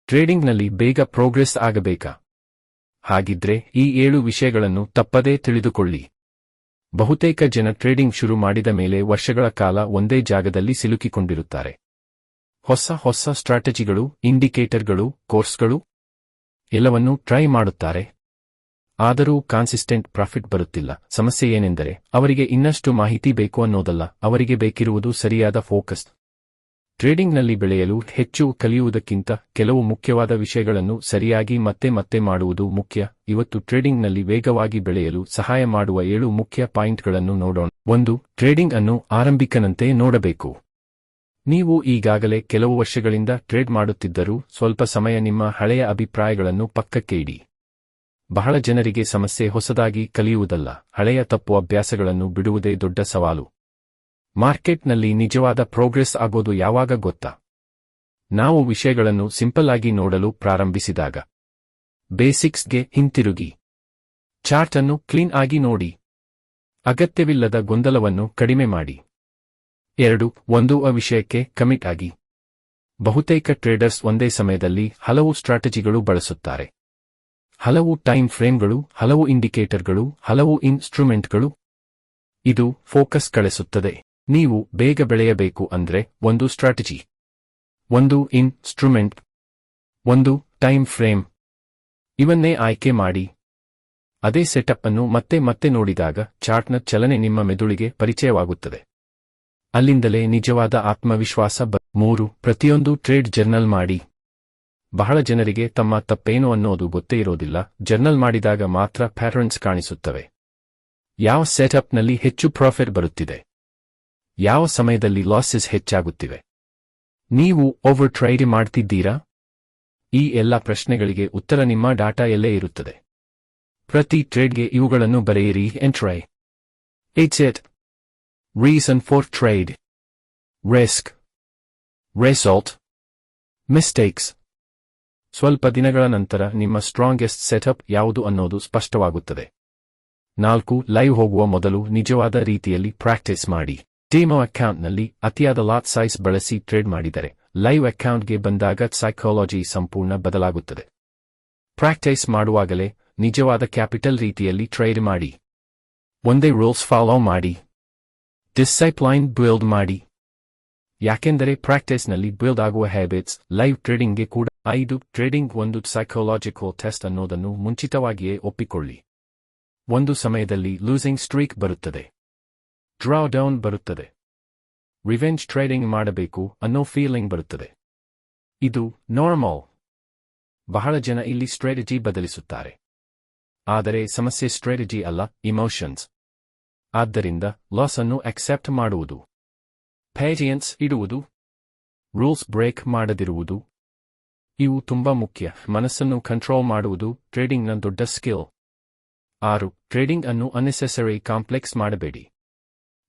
ಟ್ರೇಡಿಂಗ್ನಲ್ಲಿ ಬೇಗ ಪ್ರೋಗ್ರೆಸ್ ಆಗಬೇಕಾ? ಹಾಗಿದ್ರೆ ಈ 7 ವಿಷಯಗಳನ್ನು ತಪ್ಪದೇ ತಿಳಿದುಕೊಳ್ಳಿ. ಬಹುತೇಕ ಜನ ಟ್ರೇಡಿಂಗ್ ಶುರು ಮಾಡಿದ ಮೇಲೆ ವರ್ಷಗಳ ಕಾಲ ಒಂದೇ ಜಾಗದಲ್ಲಿ ಸಿಲುಕಿಕೊಂಡಿರುತ್ತಾರೆ. ಹೊಸ ಸ್ಟ್ರಾಟಜಿಗಳು, ಇಂಡಿಕೇಟರ್ಗಳು, ಕೋರ್ಸ್ಗಳು ಎಲ್ಲವನ್ನೂ ಟ್ರೈ ಮಾಡುತ್ತಾರೆ. ಆದರೂ ಕಾನ್ಸಿಸ್ಟೆಂಟ್ ಪ್ರಾಫಿಟ್ ಬರುತ್ತಿಲ್ಲ. ಸಮಸ್ಯೆ ಏನೆಂದರೆ ಅವರಿಗೆ ಇನ್ನಷ್ಟು ಮಾಹಿತಿ ಬೇಕು ಅನ್ನೋದಲ್ಲ, ಅವರಿಗೆ ಬೇಕಿರುವುದು ಸರಿಯಾದ ಫೋಕಸ್. ಟ್ರೇಡಿಂಗ್ನಲ್ಲಿ ಬೆಳೆಯಲು ಹೆಚ್ಚು ಕಲಿಯುವುದಕ್ಕಿಂತ ಕೆಲವು ಮುಖ್ಯವಾದ ವಿಷಯಗಳನ್ನು ಸರಿಯಾಗಿ ಮತ್ತೆ ಮಾಡುವುದು ಮುಖ್ಯ. ಇವತ್ತು ಟ್ರೇಡಿಂಗ್ನಲ್ಲಿ ವೇಗವಾಗಿ ಬೆಳೆಯಲು ಸಹಾಯ ಮಾಡುವ 7 ಮುಖ್ಯ ಪಾಯಿಂಟ್ಗಳನ್ನು ನೋಡೋಣ. 1. ಟ್ರೇಡಿಂಗ್ ಅನ್ನು ಆರಂಭಿಕನಂತೆ ನೋಡಬೇಕು. ನೀವು ಈಗಾಗಲೇ ಕೆಲವು ವರ್ಷಗಳಿಂದ ಟ್ರೇಡ್ ಮಾಡುತ್ತಿದ್ದರೂ ಸ್ವಲ್ಪ ಸಮಯ ನಿಮ್ಮ ಹಳೆಯ ಅಭಿಪ್ರಾಯಗಳನ್ನು ಪಕ್ಕಕ್ಕೆ ಇಡಿ. ಬಹಳ ಜನರಿಗೆ ಸಮಸ್ಯೆ ಹೊಸದಾಗಿ ಕಲಿಯುವುದಲ್ಲ, ಹಳೆಯ ತಪ್ಪು ಅಭ್ಯಾಸಗಳನ್ನು ಬಿಡುವುದೇ ದೊಡ್ಡ ಸವಾಲು. ಮಾರ್ಕೆಟ್ನಲ್ಲಿ ನಿಜವಾದ ಪ್ರೋಗ್ರೆಸ್ ಆಗೋದು ಯಾವಾಗ ಗೊತ್ತಾ? ನಾವು ವಿಷಯಗಳನ್ನು ಸಿಂಪಲ್ ಆಗಿ ನೋಡಲು ಪ್ರಾರಂಭಿಸಿದಾಗ. ಬೇಸಿಕ್ಸ್ಗೆ ಹಿಂತಿರುಗಿ. ಚಾರ್ಟ್ ಅನ್ನು ಕ್ಲೀನ್ ಆಗಿ ನೋಡಿ. ಅಗತ್ಯವಿಲ್ಲದ ಗೊಂದಲವನ್ನು ಕಡಿಮೆ ಮಾಡಿ. 2. ಒಂದು ವಿಷಯಕ್ಕೆ ಕಮಿಟ್ ಆಗಿ. ಬಹುತೇಕ ಟ್ರೇಡರ್ಸ್ ಒಂದೇ ಸಮಯದಲ್ಲಿ ಹಲವು ಸ್ಟ್ರಾಟಜಿಗಳು ಬಳಸುತ್ತಾರೆ. ಹಲವು ಟೈಮ್ ಫ್ರೇಮ್ಗಳು, ಹಲವು ಇಂಡಿಕೇಟರ್ಗಳು, ಹಲವು ಇನ್ಸ್ಟ್ರುಮೆಂಟ್ಗಳು. ಇದು ಫೋಕಸ್ ಕಳೆಸುತ್ತದೆ. ನೀವು ಬೇಗ ಬೆಳೆಯಬೇಕು ಅಂದ್ರೆ ಒಂದು ಸ್ಟ್ರಾಟಜಿ, ಒಂದು ಇನ್ಸ್ಟ್ರುಮೆಂಟ್, ಒಂದು ಟೈಮ್ ಫ್ರೇಮ್, ಇವನ್ನೇ ಆಯ್ಕೆ ಮಾಡಿ. ಅದೇ ಸೆಟಪ್ ಅನ್ನು ಮತ್ತೆ ನೋಡಿದಾಗ ಚಾರ್ಟ್ನ ಚಲನೆ ನಿಮ್ಮ ಮೆದುಳಿಗೆ ಪರಿಚಯವಾಗುತ್ತದೆ. ಅಲ್ಲಿಂದಲೇ ನಿಜವಾದ ಆತ್ಮವಿಶ್ವಾಸ 3. ಪ್ರತಿಯೊಂದು ಟ್ರೇಡ್ ಜರ್ನಲ್ ಮಾಡಿ. ಬಹಳ ಜನರಿಗೆ ತಮ್ಮ ತಪ್ಪೇನು ಅನ್ನೋದು ಗೊತ್ತೇ ಇರೋದಿಲ್ಲ. ಜರ್ನಲ್ ಮಾಡಿದಾಗ ಮಾತ್ರ ಪ್ಯಾಟರ್ನ್ಸ್ ಕಾಣಿಸುತ್ತವೆ. ಯಾವ ಸೆಟಪ್ನಲ್ಲಿ ಹೆಚ್ಚು ಪ್ರಾಫಿಟ್ ಬರುತ್ತಿದೆ, ಯಾವ ಸಮಯದಲ್ಲಿ ಲಾಸಸ್ ಹೆಚ್ಚಾಗುತ್ತಿವೆ, ನೀವು ಓವರ್ ಟ್ರೇಡ್ ಮಾಡ್ತಿದ್ದೀರಾ? ಈ ಎಲ್ಲ ಪ್ರಶ್ನೆಗಳಿಗೆ ಉತ್ತರ ನಿಮ್ಮ ಡಾಟಾಯಲ್ಲೇ ಇರುತ್ತದೆ. ಪ್ರತಿ ಟ್ರೇಡ್ಗೆ ಇವುಗಳನ್ನು ಬರೆಯಿರಿ. Entry, exit, reason for trade, risk, result, mistakes. ಸ್ವಲ್ಪ ದಿನಗಳ ನಂತರ ನಿಮ್ಮ ಸ್ಟ್ರಾಂಗೆಸ್ಟ್ ಸೆಟಪ್ ಯಾವುದು ಅನ್ನೋದು ಸ್ಪಷ್ಟವಾಗುತ್ತದೆ. 4. ಲೈವ್ ಹೋಗುವ ಮೊದಲು ನಿಜವಾದ ರೀತಿಯಲ್ಲಿ ಪ್ರಾಕ್ಟೀಸ್ ಮಾಡಿ. ಡೆಮೋ ಅಕೌಂಟ್ನಲ್ಲಿ ಅತಿಯಾದ ಲಾಟ್ ಸೈಜ್ ಬಳಸಿ ಟ್ರೇಡ್ ಮಾಡಿದರೆ ಲೈವ್ ಅಕೌಂಟ್ಗೆ ಬಂದಾಗ ಸೈಕಾಲಜಿ ಸಂಪೂರ್ಣ ಬದಲಾಗುತ್ತದೆ. ಪ್ರಾಕ್ಟೀಸ್ ಮಾಡುವಾಗಲೇ ನಿಜವಾದ ಕ್ಯಾಪಿಟಲ್ ರೀತಿಯಲ್ಲಿ ಟ್ರೇಡ್ ಮಾಡಿ. ಒಂದೇ ರೂಲ್ಸ್ ಫಾಲೋ ಮಾಡಿ. ಡಿಸಿಪ್ಲೈನ್ ಬಿಲ್ಡ್ ಮಾಡಿ. ಯಾಕೆಂದರೆ ಪ್ರಾಕ್ಟೀಸ್ನಲ್ಲಿ ಬಿಲ್ಡ್ ಆಗುವ ಹ್ಯಾಬಿಟ್ಸ್ ಲೈವ್ ಟ್ರೇಡಿಂಗ್ಗೆ ಕೂಡ. 5. ಟ್ರೇಡಿಂಗ್ ಒಂದು ಸೈಕಾಲಜಿಕಲ್ ಟೆಸ್ಟ್ ಅನ್ನೋದನ್ನು ಮುಂಚಿತವಾಗಿಯೇ ಒಪ್ಪಿಕೊಳ್ಳಿ. ಒಂದು ಸಮಯದಲ್ಲಿ ಲೂಸಿಂಗ್ ಸ್ಟ್ರೀಕ್ ಬರುತ್ತದೆ, ಡ್ರಾ ಡೌನ್ ಬರುತ್ತದೆ, ರಿವೆಂಜ್ ಟ್ರೇಡಿಂಗ್ ಮಾಡಬೇಕು ಅನ್ನೋ ಫೀಲಿಂಗ್ ಬರುತ್ತದೆ. ಇದು ನಾರ್ಮಲ್. ಬಹಳ ಜನ ಇಲ್ಲಿ ಸ್ಟ್ರಾಟಜಿ ಬದಲಿಸುತ್ತಾರೆ. ಆದರೆ ಸಮಸ್ಯೆ ಸ್ಟ್ರಾಟಜಿ ಅಲ್ಲ, ಇಮೋಷನ್ಸ್. ಆದ್ದರಿಂದ ಲಾಸ್ ಅನ್ನು ಅಕ್ಸೆಪ್ಟ್ ಮಾಡುವುದು, ಪೇಷಿಯನ್ಸ್ ಇಡುವುದು, ರೂಲ್ಸ್ ಬ್ರೇಕ್ ಮಾಡದಿರುವುದು, ಇವು ತುಂಬಾ ಮುಖ್ಯ. ಮನಸ್ಸನ್ನು ಕಂಟ್ರೋಲ್ ಮಾಡುವುದು ಟ್ರೇಡಿಂಗ್ನ ದೊಡ್ಡ ಸ್ಕಿಲ್. 6. ಟ್ರೇಡಿಂಗ್ ಅನ್ನು ಅನ್ನೆಸೆಸರಿ ಕಾಂಪ್ಲೆಕ್ಸ್ ಮಾಡಬೇಡಿ.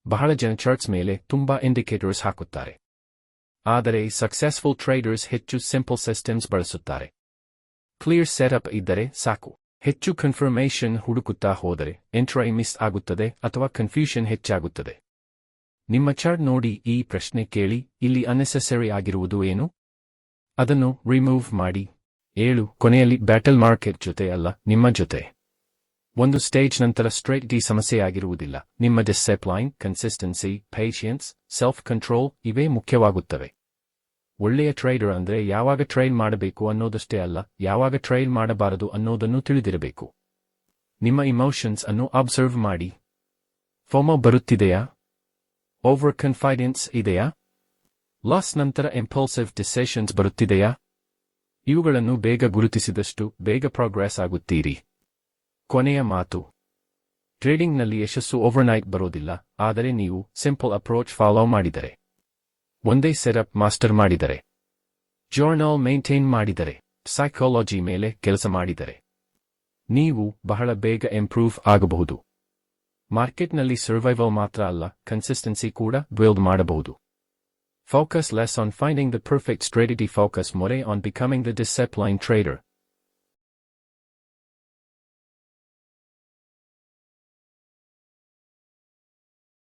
ಬಹಳ ಜನ ಚಾರ್ಟ್ಸ್ ಮೇಲೆ ತುಂಬಾ ಇಂಡಿಕೇಟರ್ಸ್ ಹಾಕುತ್ತಾರೆ. ಆದರೆ ಸಕ್ಸೆಸ್ಫುಲ್ ಟ್ರೇಡರ್ಸ್ ಹೆಚ್ಚು ಸಿಂಪಲ್ ಸಿಸ್ಟಮ್ಸ್ ಬಳಸುತ್ತಾರೆ. ಕ್ಲಿಯರ್ ಸೆಟಪ್ ಇದ್ದರೆ ಸಾಕು. ಹೆಚ್ಚು ಕನ್ಫರ್ಮೇಷನ್ ಹುಡುಕುತ್ತಾ ಹೋದರೆ ಎಂಟ್ರಿ ಮಿಸ್ ಆಗುತ್ತದೆ ಅಥವಾ ಕನ್ಫ್ಯೂಷನ್ ಹೆಚ್ಚಾಗುತ್ತದೆ. ನಿಮ್ಮ ಚಾರ್ಟ್ ನೋಡಿ ಈ ಪ್ರಶ್ನೆ ಕೇಳಿ, ಇಲ್ಲಿ ಅನ್ನೆಸೆಸರಿ ಆಗಿರುವುದು ಏನು? ಅದನ್ನು ರಿಮೂವ್ ಮಾಡಿ. 7. ಕೊನೆಯಲ್ಲಿ ಬ್ಯಾಟಲ್ ಮಾರ್ಕೆಟ್ ಜೊತೆ ಅಲ್ಲ, ನಿಮ್ಮ ಜೊತೆ. ಒಂದು ಸ್ಟೇಜ್ ನಂತರ ಸ್ಟ್ರಾಟಜಿ ಸಮಸ್ಯೆಯಾಗಿರುವುದಿಲ್ಲ. ನಿಮ್ಮ ಡಿಸಿಪ್ಲೈನ್, ಕನ್ಸಿಸ್ಟೆನ್ಸಿ, ಪೇಷಿಯನ್ಸ್, ಸೆಲ್ಫ್ ಕಂಟ್ರೋಲ್ ಇವೇ ಮುಖ್ಯವಾಗುತ್ತವೆ. ಒಳ್ಳೆಯ ಟ್ರೇಡರ್ ಅಂದ್ರೆ ಯಾವಾಗ ಟ್ರೇಡ್ ಮಾಡಬೇಕು ಅನ್ನೋದಷ್ಟೇ ಅಲ್ಲ, ಯಾವಾಗ ಟ್ರೇಡ್ ಮಾಡಬಾರದು ಅನ್ನೋದನ್ನು ತಿಳಿದಿರಬೇಕು. ನಿಮ್ಮ ಇಮೋಷನ್ಸ್ ಅನ್ನು ಅಬ್ಸರ್ವ್ ಮಾಡಿ. ಫೋಮೋ ಬರುತ್ತಿದೆಯಾ? ಓವರ್ ಕಾನ್ಫಿಡೆನ್ಸ್ ಇದೆಯಾ? ಲಾಸ್ ನಂತರ ಇಂಪಲ್ಸಿವ್ ಡಿಸಿಷನ್ಸ್ ಬರುತ್ತಿದೆಯಾ? ಇವುಗಳನ್ನು ಬೇಗ ಗುರುತಿಸಿದಷ್ಟು ಬೇಗ ಪ್ರೋಗ್ರೆಸ್ ಆಗುತ್ತೀರಿ. ಕೊನೆಯ ಮಾತು. ಟ್ರೇಡಿಂಗ್ನಲ್ಲಿ ಯಶಸ್ಸು ಓವರ್ನೈಟ್ ಬರೋದಿಲ್ಲ, ಆದರೆ ನೀವು ಸಿಂಪಲ್ ಅಪ್ರೋಚ್ ಫಾಲೋ ಮಾಡಿದರೆ, ಒಂದೇ ಸೆಟಪ್ ಮಾಸ್ಟರ್ ಮಾಡಿದರೆ, ಜರ್ನಲ್ ಮೇಂಟೈನ್ ಮಾಡಿದರೆ, ಸೈಕಾಲಜಿ ಮೇಲೆ ಕೆಲಸ ಮಾಡಿದರೆ, ನೀವು ಬಹಳ ಬೇಗ ಇಂಪ್ರೂವ್ ಆಗಬಹುದು. ಮಾರ್ಕೆಟ್ನಲ್ಲಿ ಸರ್ವೈವಲ್ ಮಾತ್ರ ಅಲ್ಲ, ಕನ್ಸಿಸ್ಟೆನ್ಸಿ ಕೂಡ ಬಿಲ್ಡ್ ಮಾಡಬಹುದು. Focus less on finding the perfect strategy, focus more on becoming the disciplined trader.